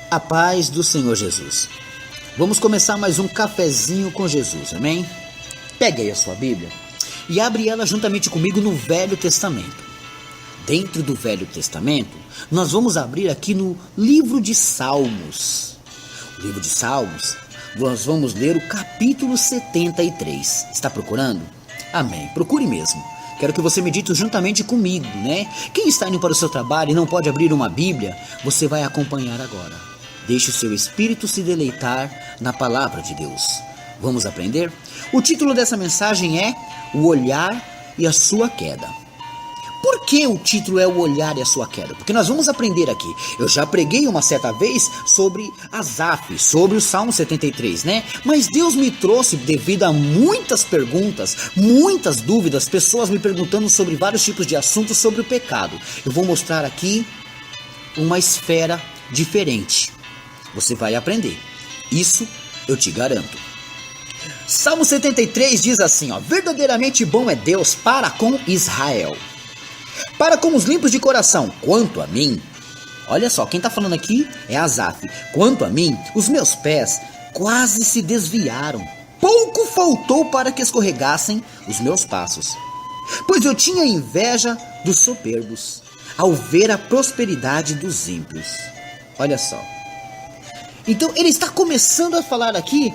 A paz do Senhor Jesus. Vamos começar mais um cafezinho com Jesus, amém? Pegue aí a sua Bíblia e abre ela juntamente comigo no Velho Testamento. Dentro do Velho Testamento, nós vamos abrir aqui no livro de Salmos. O livro de Salmos, nós vamos ler o capítulo 73. Está procurando? Amém. Procure mesmo. Quero que você medite juntamente comigo, né? Quem está indo para o seu trabalho e não pode abrir uma Bíblia, você vai acompanhar agora. Deixe o seu espírito se deleitar na palavra de Deus. Vamos aprender? O título dessa mensagem é O Olhar e a Sua Queda. Por que o título é O Olhar e a Sua Queda? Porque nós vamos aprender aqui. Eu já preguei uma certa vez sobre Asaf, sobre o Salmo 73, né? Mas Deus me trouxe, devido a muitas perguntas, muitas dúvidas, pessoas me perguntando sobre vários tipos de assuntos sobre o pecado. Eu vou mostrar aqui uma esfera diferente. Você vai aprender. Isso eu te garanto. Salmo 73 diz assim, ó: verdadeiramente bom é Deus para com Israel, para com os limpos de coração. Quanto a mim, olha só, quem está falando aqui é Asaf. Quanto a mim, os meus pés quase se desviaram. Pouco faltou para que escorregassem os meus passos. Pois eu tinha inveja dos soberbos, ao ver a prosperidade dos ímpios. Olha só. Então ele está começando a falar aqui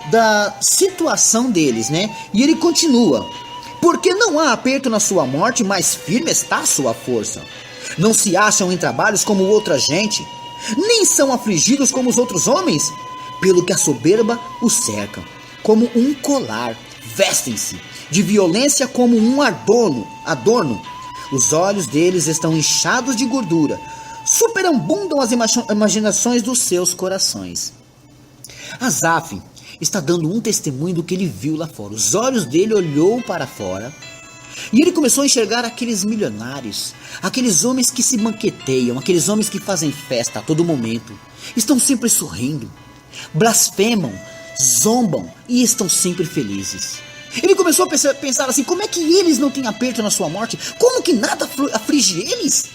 da situação deles, né? E ele continua: porque não há aperto na sua morte, mas firme está a sua força. Não se acham em trabalhos como outra gente, nem são afligidos como os outros homens. Pelo que a soberba os cerca, como um colar, vestem-se de violência como um adorno. Os olhos deles estão inchados de gordura, superabundam as imaginações dos seus corações. Asaf está dando um testemunho do que ele viu lá fora. Os olhos dele olhou para fora e ele começou a enxergar aqueles milionários, aqueles homens que se banqueteiam, aqueles homens que fazem festa a todo momento, estão sempre sorrindo, blasfemam, zombam e estão sempre felizes. Ele começou a pensar assim: como é que eles não têm aperto na sua morte? Como que nada aflige eles?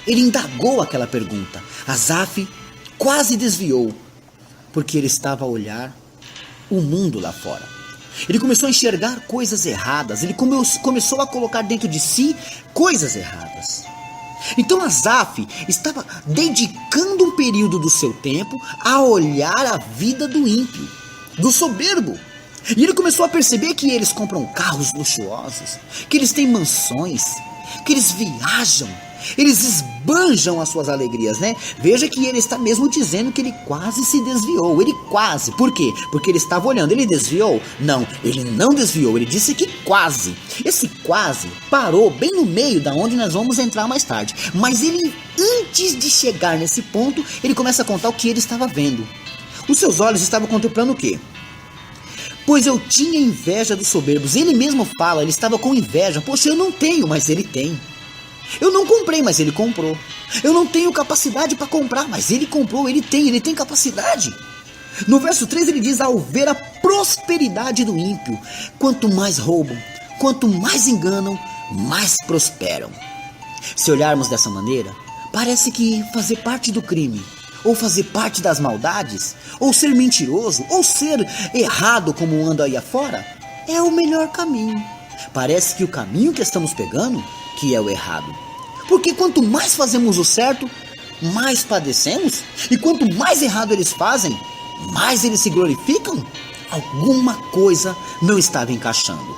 Ele indagou aquela pergunta. Asaf quase desviou, porque ele estava a olhar o mundo lá fora. Ele começou a enxergar coisas erradas. Ele começou a colocar dentro de si coisas erradas. Então Asaf estava dedicando um período do seu tempo a olhar a vida do ímpio, do soberbo. E ele começou a perceber que eles compram carros luxuosos, que eles têm mansões, que eles viajam, eles esbanjam as suas alegrias, né? Veja que ele está mesmo dizendo que ele quase se desviou. Ele quase. Por quê? Porque ele estava olhando. Ele desviou? Não, ele não desviou. Ele disse que quase. Esse quase parou bem no meio da onde nós vamos entrar mais tarde. Mas ele, antes de chegar nesse ponto, ele começa a contar o que ele estava vendo. Os seus olhos estavam contemplando o quê? Pois eu tinha inveja dos soberbos. Ele mesmo fala, ele estava com inveja. Poxa, eu não tenho, mas ele tem. Eu não comprei, mas ele comprou. Eu não tenho capacidade para comprar, mas ele comprou, ele tem capacidade. No verso 3 ele diz: ao ver a prosperidade do ímpio, quanto mais roubam, quanto mais enganam, mais prosperam. Se olharmos dessa maneira, parece que fazer parte do crime, ou fazer parte das maldades, ou ser mentiroso, ou ser errado como anda aí afora, é o melhor caminho. Parece que o caminho que estamos pegando que é o errado. Porque quanto mais fazemos o certo, mais padecemos. E quanto mais errado eles fazem, mais eles se glorificam. Alguma coisa não estava encaixando.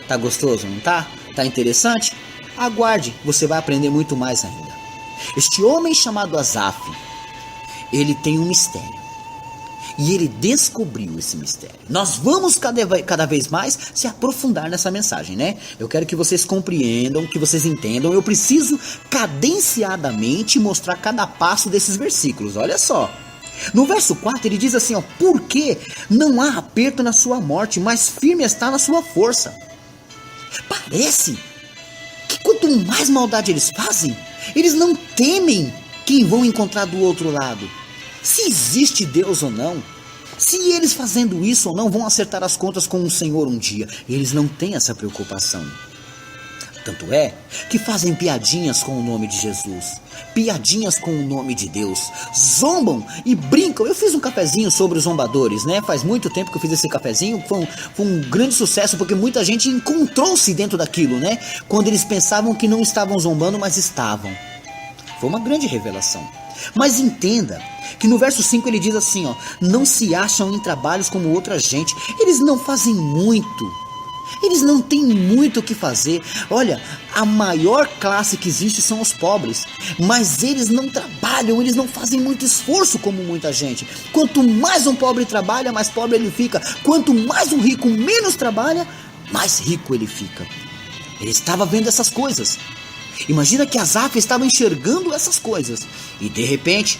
Tá gostoso, não tá? Tá interessante? Aguarde, você vai aprender muito mais ainda. Este homem chamado Asaf, ele tem um mistério. E ele descobriu esse mistério. Nós vamos cada vez mais se aprofundar nessa mensagem, né? Eu quero que vocês compreendam, que vocês entendam. Eu preciso cadenciadamente mostrar cada passo desses versículos. Olha só. No verso 4 ele diz assim, ó: porque não há aperto na sua morte, mas firme está na sua força. Parece que quanto mais maldade eles fazem, eles não temem quem vão encontrar do outro lado. Se existe Deus ou não, se eles fazendo isso ou não vão acertar as contas com o Senhor um dia. Eles não têm essa preocupação. Tanto é que fazem piadinhas com o nome de Jesus, piadinhas com o nome de Deus, zombam e brincam. Eu fiz um cafezinho sobre os zombadores, né? Faz muito tempo que eu fiz esse cafezinho, foi um grande sucesso, porque muita gente encontrou-se dentro daquilo, né? Quando eles pensavam que não estavam zombando, mas estavam. Foi uma grande revelação. Mas entenda que no verso 5 ele diz assim, ó: não se acham em trabalhos como outra gente. Eles não fazem muito. Eles não têm muito o que fazer. Olha, a maior classe que existe são os pobres. Mas eles não trabalham, eles não fazem muito esforço como muita gente. Quanto mais um pobre trabalha, mais pobre ele fica. Quanto mais um rico menos trabalha, mais rico ele fica. Ele estava vendo essas coisas. Imagina que Asaf estava enxergando essas coisas. E de repente,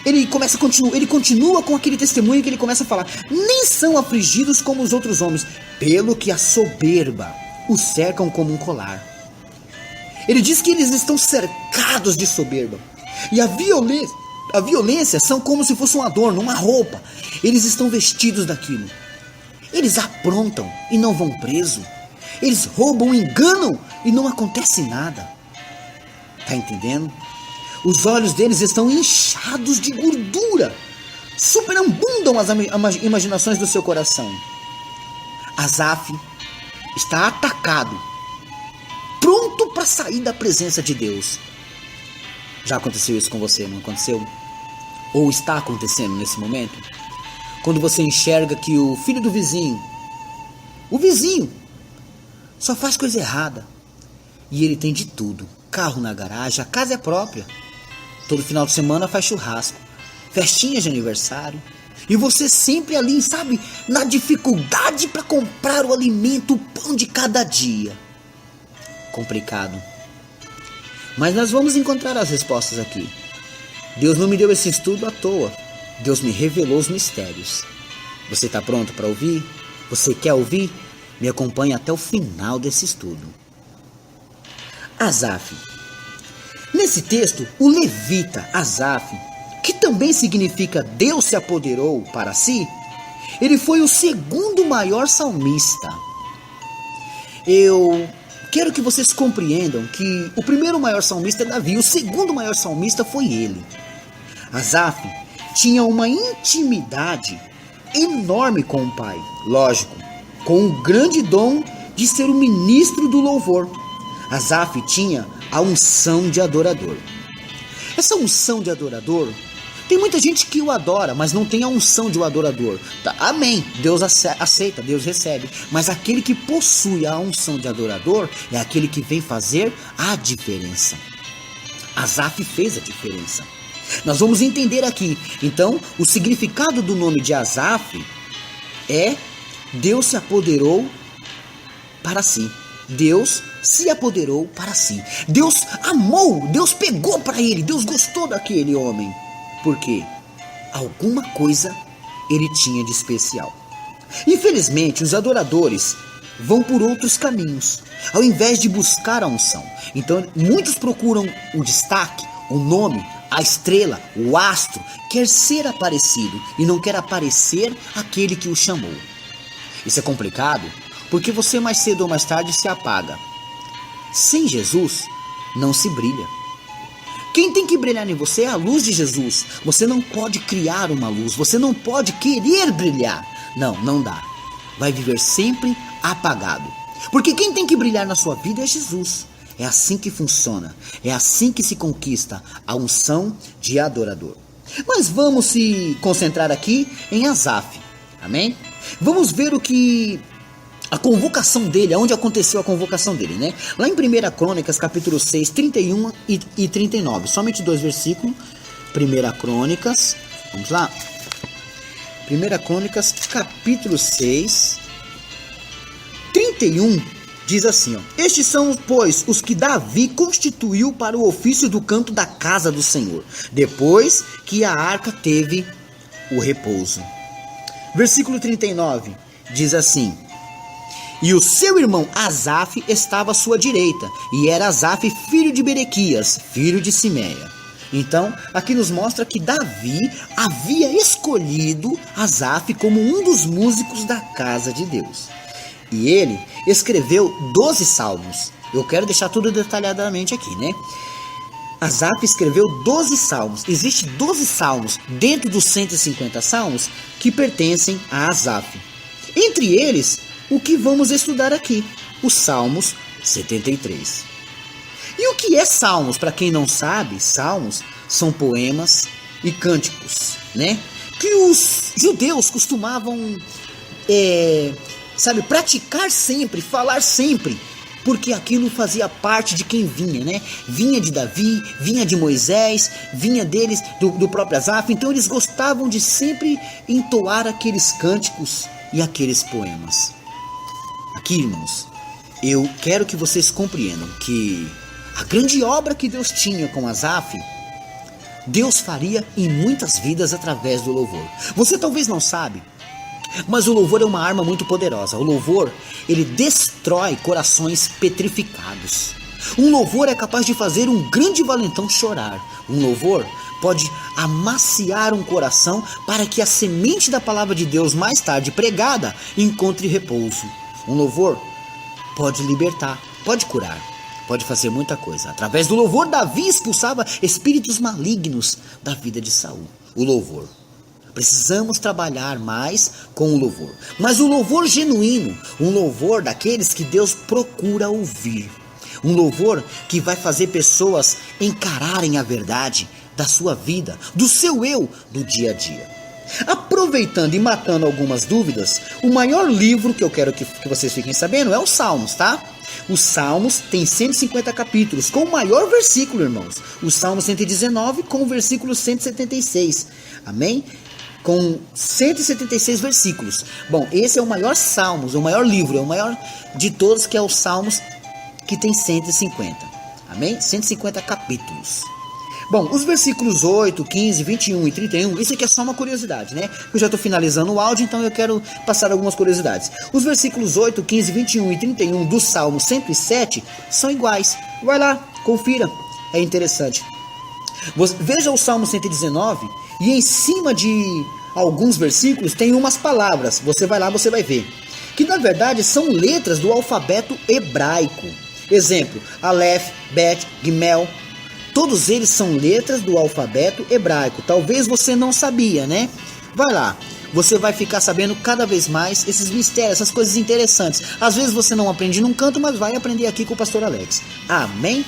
ele continua com aquele testemunho que ele começa a falar: nem são afligidos como os outros homens, pelo que a soberba os cercam como um colar. Ele diz que eles estão cercados de soberba. E a violência são como se fosse um adorno, uma roupa. Eles estão vestidos daquilo. Eles aprontam e não vão preso. Eles roubam, enganam e não acontece nada. Tá entendendo? Os olhos deles estão inchados de gordura. Superabundam as imaginações do seu coração. Asaf está atacado, pronto para sair da presença de Deus. Já aconteceu isso com você, não aconteceu? Ou está acontecendo nesse momento? Quando você enxerga que o filho do vizinho, o vizinho, só faz coisa errada. E ele tem de tudo. Carro na garagem, a casa é própria. Todo final de semana faz churrasco, festinha de aniversário. E você sempre ali, sabe, na dificuldade para comprar o alimento, o pão de cada dia. Complicado. Mas nós vamos encontrar as respostas aqui. Deus não me deu esse estudo à toa. Deus me revelou os mistérios. Você está pronto para ouvir? Você quer ouvir? Me acompanhe até o final desse estudo. Asaf. Nesse texto, o levita Asaf, que também significa Deus se apoderou para si, ele foi o segundo maior salmista. Eu quero que vocês compreendam que o primeiro maior salmista é Davi, o segundo maior salmista foi ele. Asaf tinha uma intimidade enorme com o Pai, lógico, com o grande dom de ser o ministro do louvor. Asaf tinha a unção de adorador. Essa unção de adorador, tem muita gente que o adora, mas não tem a unção de um adorador. Tá, amém, Deus aceita, Deus recebe. Mas aquele que possui a unção de adorador é aquele que vem fazer a diferença. Asaf fez a diferença. Nós vamos entender aqui. Então, o significado do nome de Asaf é: Deus se apoderou para si. Deus se apoderou para si. Deus amou, Deus pegou para ele, Deus gostou daquele homem. Por quê? Alguma coisa ele tinha de especial. Infelizmente, os adoradores vão por outros caminhos, ao invés de buscar a unção. Então, muitos procuram o destaque, o nome, a estrela, o astro, quer ser aparecido e não quer aparecer aquele que o chamou. Isso é complicado, porque você mais cedo ou mais tarde se apaga. Sem Jesus, não se brilha. Quem tem que brilhar em você é a luz de Jesus. Você não pode criar uma luz, você não pode querer brilhar. Não, não dá. Vai viver sempre apagado. Porque quem tem que brilhar na sua vida é Jesus. É assim que funciona. É assim que se conquista a unção de adorador. Mas vamos se concentrar aqui em Asaf. Amém? Vamos ver a convocação dele, aonde aconteceu a convocação dele, né? Lá em 1 Crônicas, capítulo 6, 31 e 39. Somente 2 versículos. 1 Crônicas, vamos lá. 1 Crônicas, capítulo 6, 31, diz assim, ó: estes são, pois, os que Davi constituiu para o ofício do canto da casa do Senhor, depois que a arca teve o repouso. Versículo 39, diz assim: e o seu irmão Asaf estava à sua direita, e era Asaf filho de Berequias, filho de Simeia. Então, aqui nos mostra que Davi havia escolhido Asaf como um dos músicos da casa de Deus. E ele escreveu 12 salmos. Eu quero deixar tudo detalhadamente aqui, né? Asaf escreveu 12 salmos. Existem 12 salmos dentro dos 150 salmos que pertencem a Asaf. Entre eles, o que vamos estudar aqui, os Salmos 73. E o que é salmos? Para quem não sabe, salmos são poemas e cânticos, né? Que os judeus costumavam, praticar sempre, falar sempre, porque aquilo fazia parte de quem vinha, né? Vinha de Davi, vinha de Moisés, vinha deles, do próprio Asaf. Então eles gostavam de sempre entoar aqueles cânticos e aqueles poemas. Aqui, irmãos, eu quero que vocês compreendam que a grande obra que Deus tinha com Asaf, Deus faria em muitas vidas através do louvor. Você talvez não sabe, mas o louvor é uma arma muito poderosa. O louvor, ele destrói corações petrificados. Um louvor é capaz de fazer um grande valentão chorar. Um louvor pode amaciar um coração para que a semente da palavra de Deus mais tarde pregada encontre repouso. Um louvor pode libertar, pode curar, pode fazer muita coisa. Através do louvor, Davi expulsava espíritos malignos da vida de Saul. O louvor. Precisamos trabalhar mais com o louvor. Mas o louvor genuíno, um louvor daqueles que Deus procura ouvir. Um louvor que vai fazer pessoas encararem a verdade da sua vida, do seu eu, do dia a dia. Aproveitando e matando algumas dúvidas, o maior livro que eu quero que vocês fiquem sabendo é os Salmos, tá? Os Salmos têm 150 capítulos, com o maior versículo, irmãos. O Salmo 119 com o versículo 176. Amém? Com 176 versículos. Bom, esse é o maior Salmos, o maior livro, é o maior de todos, que é os Salmos, que tem 150. Amém? 150 capítulos. Bom, os versículos 8, 15, 21 e 31, isso aqui é só uma curiosidade, né? Eu já estou finalizando o áudio, então eu quero passar algumas curiosidades. Os versículos 8, 15, 21 e 31 do Salmo 107 são iguais. Vai lá, confira, é interessante. Veja o Salmo 119 e em cima de alguns versículos tem umas palavras. Você vai lá, você vai ver. Que na verdade são letras do alfabeto hebraico. Exemplo, Aleph, Bet, Gimel. Todos eles são letras do alfabeto hebraico. Talvez você não sabia, né? Vai lá. Você vai ficar sabendo cada vez mais esses mistérios, essas coisas interessantes. Às vezes você não aprende num canto, mas vai aprender aqui com o pastor Alex. Amém?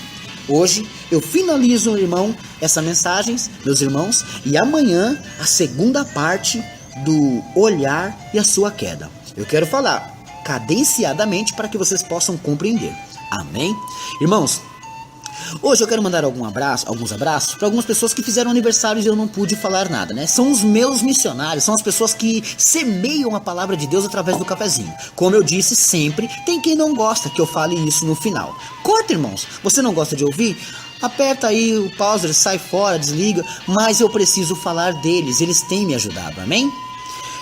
Hoje eu finalizo, irmão, essa mensagem, meus irmãos, e amanhã a segunda parte do olhar e a sua queda. Eu quero falar cadenciadamente para que vocês possam compreender. Amém? Irmãos, hoje eu quero mandar alguns abraços para algumas pessoas que fizeram aniversário e eu não pude falar nada, né? São os meus missionários, são as pessoas que semeiam a palavra de Deus através do cafezinho. Como eu disse sempre, tem quem não gosta que eu fale isso no final. Corta, irmãos. Você não gosta de ouvir? Aperta aí o pause, sai fora, desliga, mas eu preciso falar deles, eles têm me ajudado, amém?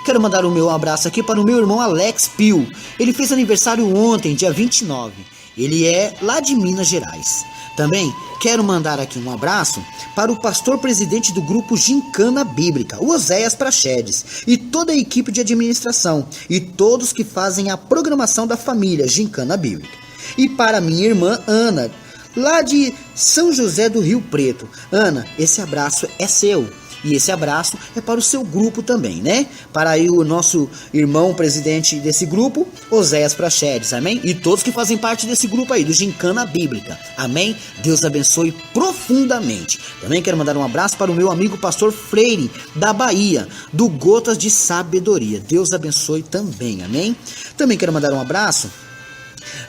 Quero mandar o meu abraço aqui para o meu irmão Alex Pio. Ele fez aniversário ontem, dia 29. Ele é lá de Minas Gerais. Também quero mandar aqui um abraço para o pastor presidente do grupo Gincana Bíblica, o Oséias Praxedes, e toda a equipe de administração, e todos que fazem a programação da família Gincana Bíblica. E para minha irmã Ana, lá de São José do Rio Preto. Ana, esse abraço é seu. E esse abraço é para o seu grupo também, né? Para aí o nosso irmão presidente desse grupo, Oséias Praxedes, amém? E todos que fazem parte desse grupo aí, do Gincana Bíblica, amém? Deus abençoe profundamente. Também quero mandar um abraço para o meu amigo pastor Freire, da Bahia, do Gotas de Sabedoria. Deus abençoe também, amém? Também quero mandar um abraço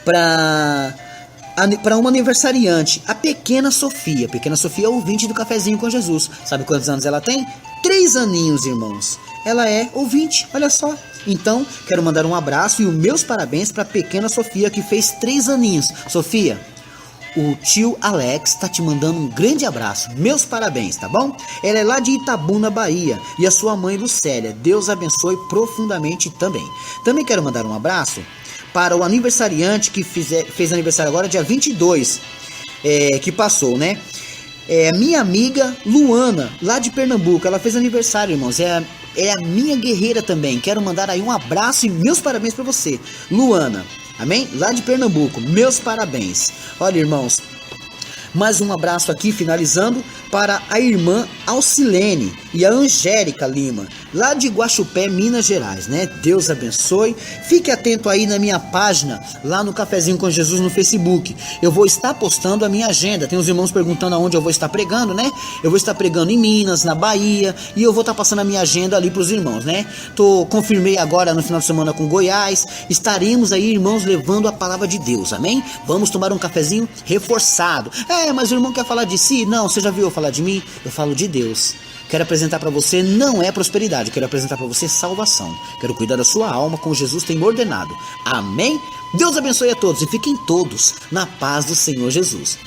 para uma aniversariante, a pequena Sofia. Pequena Sofia é ouvinte do Cafezinho com Jesus. Sabe quantos anos ela tem? 3 aninhos, irmãos. Ela é ouvinte, olha só. Então, quero mandar um abraço e os meus parabéns para a pequena Sofia, que fez 3 aninhos. Sofia, o tio Alex tá te mandando um grande abraço. Meus parabéns, tá bom? Ela é lá de Itabuna, Bahia. E a sua mãe, Lucélia. Deus abençoe profundamente também. Também quero mandar um abraço para o aniversariante que fez aniversário agora, dia 22, que passou, né? Minha amiga Luana, lá de Pernambuco. Ela fez aniversário, irmãos. É a minha guerreira também. Quero mandar aí um abraço e meus parabéns para você, Luana. Amém? Lá de Pernambuco, meus parabéns. Olha, irmãos, mais um abraço aqui, finalizando, para a irmã Alcilene e a Angélica Lima, lá de Guaxupé, Minas Gerais, né? Deus abençoe. Fique atento aí na minha página, lá no Cafezinho com Jesus no Facebook. Eu vou estar postando a minha agenda. Tem os irmãos perguntando aonde eu vou estar pregando, né? Eu vou estar pregando em Minas, na Bahia, e eu vou estar passando a minha agenda ali para os irmãos, né? Confirmei agora no final de semana com Goiás. Estaremos aí, irmãos, levando a palavra de Deus, amém? Vamos tomar um cafezinho reforçado. Mas o irmão quer falar de si? Não, você já viu eu falar de mim? Eu falo de Deus. Quero apresentar para você não é prosperidade, quero apresentar para você salvação. Quero cuidar da sua alma como Jesus tem ordenado. Amém? Deus abençoe a todos e fiquem todos na paz do Senhor Jesus.